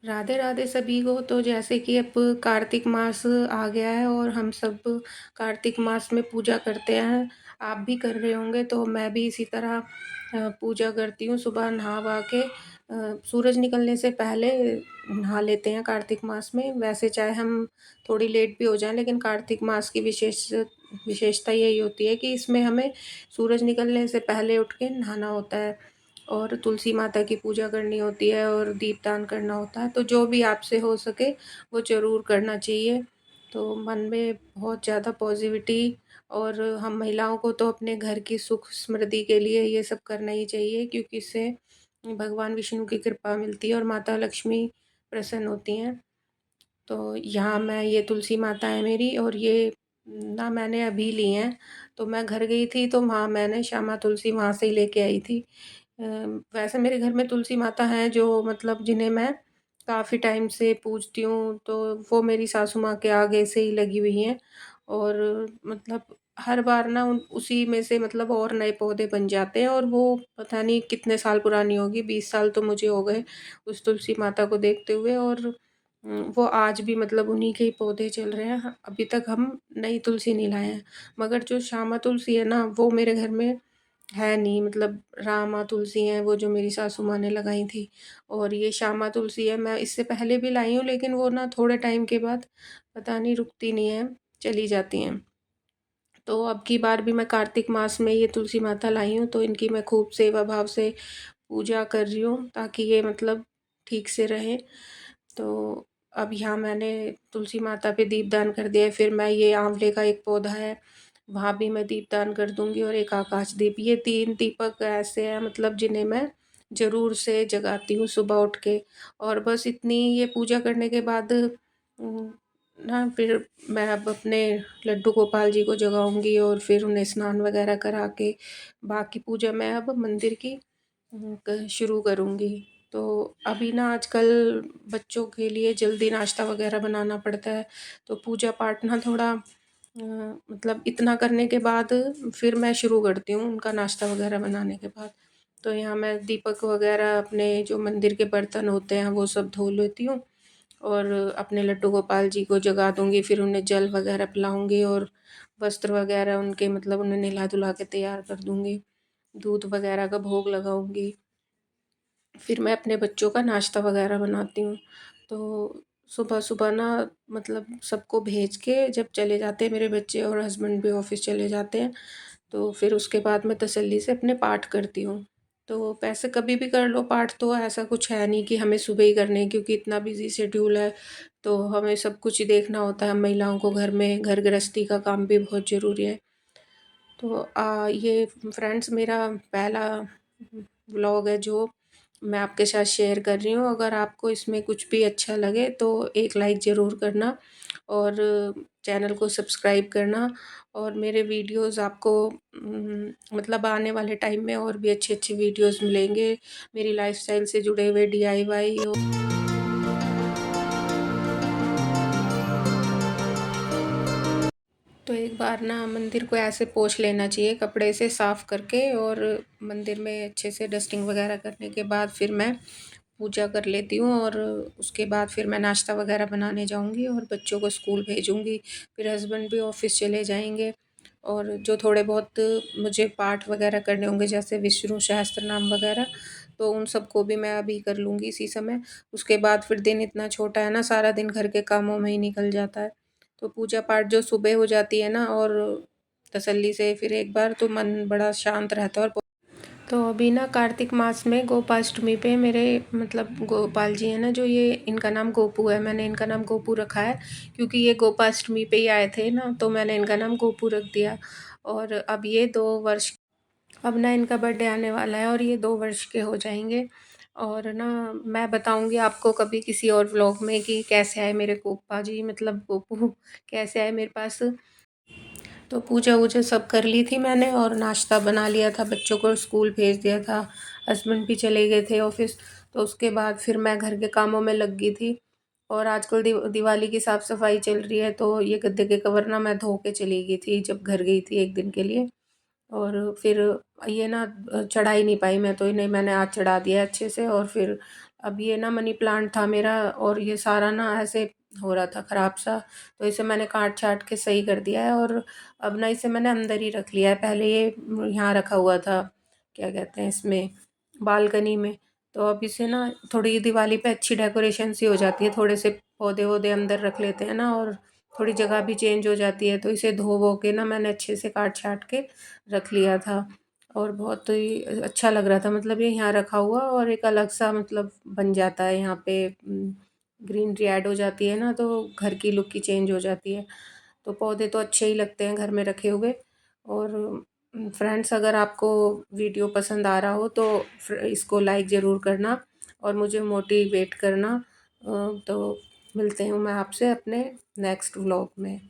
राधे राधे सभी को। तो जैसे कि अब कार्तिक मास आ गया है और हम सब कार्तिक मास में पूजा करते हैं। आप भी कर रहे होंगे, तो मैं भी इसी तरह पूजा करती हूँ। सुबह नहा वहा के सूरज निकलने से पहले नहा लेते हैं कार्तिक मास में। वैसे चाहे हम थोड़ी लेट भी हो जाएं, लेकिन कार्तिक मास की विशेषता यही होती है कि इसमें हमें सूरज निकलने से पहले उठ के नहाना होता है और तुलसी माता की पूजा करनी होती है और दीपदान करना होता है। तो जो भी आपसे हो सके वो ज़रूर करना चाहिए। तो मन में बहुत ज़्यादा पॉज़िटिविटी, और हम महिलाओं को तो अपने घर की सुख समृद्धि के लिए ये सब करना ही चाहिए, क्योंकि इससे भगवान विष्णु की कृपा मिलती है और माता लक्ष्मी प्रसन्न होती हैं। तो यहाँ मैं ये तुलसी माता है मेरी, और ये ना मैंने अभी ली हैं। तो मैं घर गई थी तो वहाँ मैंने श्यामा तुलसी वहाँ से ही लेके आई थी। अ, वैसे मेरे घर में तुलसी माता हैं जो मतलब जिन्हें मैं काफ़ी टाइम से पूजती हूँ, तो वो मेरी सासू माँ के आगे से ही लगी हुई हैं। और मतलब हर बार ना उन उसी में से मतलब और नए पौधे बन जाते हैं, और वो पता नहीं कितने साल पुरानी होगी, 20 साल तो मुझे हो गए उस तुलसी माता को देखते हुए। और वो आज भी मतलब उन्हीं के ही पौधे चल रहे हैं। अभी तक हम नई तुलसी नहीं लाए हैं। मगर जो श्यामा तुलसी है ना, वो मेरे घर में है नहीं। मतलब रामा तुलसी हैं वो जो मेरी सासू माँ ने लगाई थी, और ये श्यामा तुलसी है। मैं इससे पहले भी लाई हूँ, लेकिन वो ना थोड़े टाइम के बाद पता नहीं रुकती नहीं है, चली जाती हैं। तो अब की बार भी मैं कार्तिक मास में ये तुलसी माता लाई हूँ, तो इनकी मैं खूब सेवा भाव से पूजा कर रही हूँ ताकि ये मतलब ठीक से रहें। तो अब यहाँ मैंने तुलसी माता पे दीपदान कर दिया है। फिर मैं ये आंवले का एक पौधा है, वहाँ भी मैं दीपदान कर दूँगी, और एक आकाश दीप। ये 3 दीपक ऐसे हैं मतलब जिन्हें मैं ज़रूर से जगाती हूँ सुबह उठ के। और बस इतनी ये पूजा करने के बाद ना फिर मैं अब अपने लड्डू गोपाल जी को जगाऊँगी, और फिर उन्हें स्नान वगैरह करा के बाकी पूजा मैं अब मंदिर की शुरू करूँगी। तो अभी ना आजकल बच्चों के लिए जल्दी नाश्ता वगैरह बनाना पड़ता है, तो पूजा पाठ ना थोड़ा मतलब इतना करने के बाद फिर मैं शुरू करती हूँ उनका नाश्ता वगैरह बनाने के बाद। तो यहाँ मैं दीपक वगैरह अपने जो मंदिर के बर्तन होते हैं वो सब धो लेती हूँ, और अपने लड्डू गोपाल जी को जगा दूँगी। फिर उन्हें जल वगैरह पिलाऊँगी, और वस्त्र वगैरह उनके मतलब उन्हें नहला-धुला के तैयार कर दूँगी। दूध वगैरह का भोग लगाऊँगी। फिर मैं अपने बच्चों का नाश्ता वगैरह बनाती हूँ। तो सुबह-सुबह ना मतलब सबको भेज के जब चले जाते हैं मेरे बच्चे, और हस्बैंड भी ऑफ़िस चले जाते हैं, तो फिर उसके बाद मैं तसल्ली से अपने पाठ करती हूँ। तो वैसे कभी भी कर लो पाठ, तो ऐसा कुछ है नहीं कि हमें सुबह ही करने हैं, क्योंकि इतना बिज़ी शेड्यूल है, तो हमें सब कुछ ही देखना होता है। हम महिलाओं को घर में घर गृहस्थी का काम भी बहुत ज़रूरी है। तो ये फ्रेंड्स मेरा पहला व्लॉग है जो मैं आपके साथ शेयर कर रही हूँ। अगर आपको इसमें कुछ भी अच्छा लगे तो एक लाइक ज़रूर करना, और चैनल को सब्सक्राइब करना। और मेरे वीडियोज़ आपको मतलब आने वाले टाइम में और भी अच्छे-अच्छे वीडियोज़ मिलेंगे, मेरी लाइफ़स्टाइल से जुड़े हुए डीआईवाई। तो एक बार ना मंदिर को ऐसे पोंछ लेना चाहिए कपड़े से साफ़ करके, और मंदिर में अच्छे से डस्टिंग वगैरह करने के बाद फिर मैं पूजा कर लेती हूँ, और उसके बाद फिर मैं नाश्ता वगैरह बनाने जाऊँगी और बच्चों को स्कूल भेजूँगी। फिर हस्बैंड भी ऑफ़िस चले जाएँगे, और जो थोड़े बहुत मुझे पाठ वगैरह करने होंगे जैसे विष्णु सहस्त्रनाम वगैरह, तो उन सबको भी मैं अभी कर लूँगी इसी समय। उसके बाद फिर दिन इतना छोटा है ना, सारा दिन घर के कामों में ही निकल जाता है। तो पूजा पाठ जो सुबह हो जाती है ना, और तसल्ली से फिर एक बार, तो मन बड़ा शांत रहता है। और तो अभी ना कार्तिक मास में गोपाष्टमी पे मेरे मतलब गोपाल जी हैं ना, जो ये इनका नाम गोपू है। मैंने इनका नाम गोपू रखा है क्योंकि ये गोपाष्टमी पे ही आए थे ना, तो मैंने इनका नाम गोपू रख दिया। और अब ये 2 वर्ष, अब ना इनका बर्थडे आने वाला है और ये 2 वर्ष के हो जाएंगे। और ना मैं बताऊंगी आपको कभी किसी और व्लॉग में कि कैसे आए मेरे गोपा जी, मतलब गोपू कैसे आए मेरे पास। तो पूजा-वूजा सब कर ली थी मैंने, और नाश्ता बना लिया था, बच्चों को स्कूल भेज दिया था, हस्बैंड भी चले गए थे ऑफ़िस। तो उसके बाद फिर मैं घर के कामों में लग गई थी। और आजकल दिवाली की साफ़-सफ़ाई चल रही है, तो ये गद्दे के कवर ना मैं धो के चली गई थी जब घर गई थी 1 दिन के लिए। और फिर ये ना चढ़ा ही नहीं पाई मैं, तो इन्हें मैंने आज चढ़ा दिया है अच्छे से। और फिर अब ये ना मनी प्लांट था मेरा और ये सारा ना ऐसे हो रहा था ख़राब सा, तो इसे मैंने काट-छाँट के सही कर दिया है और अब ना इसे मैंने अंदर ही रख लिया है। पहले ये यहाँ रखा हुआ था, क्या कहते हैं इसमें, बालकनी में। तो अब इसे ना थोड़ी दिवाली पे अच्छी डेकोरेशन सी हो जाती है, थोड़े से पौधे-वौधे अंदर रख लेते हैं ना और थोड़ी जगह भी चेंज हो जाती है, तो इसे धो-वो के ना मैंने अच्छे से काट-छाँट के रख लिया था और बहुत ही अच्छा लग रहा था। मतलब ये यहाँ रखा हुआ और एक अलग-सा मतलब बन जाता है यहाँ पे, ग्रीनरी ऐड हो जाती है ना, तो घर की लुक ही चेंज हो जाती है। तो पौधे तो अच्छे ही लगते हैं घर में रखे हुए। और फ्रेंड्स, अगर आपको वीडियो पसंद आ रहा हो तो इसको लाइक ज़रूर करना और मुझे मोटिवेट करना। तो मिलते हूँ मैं आपसे अपने नेक्स्ट व्लॉग में।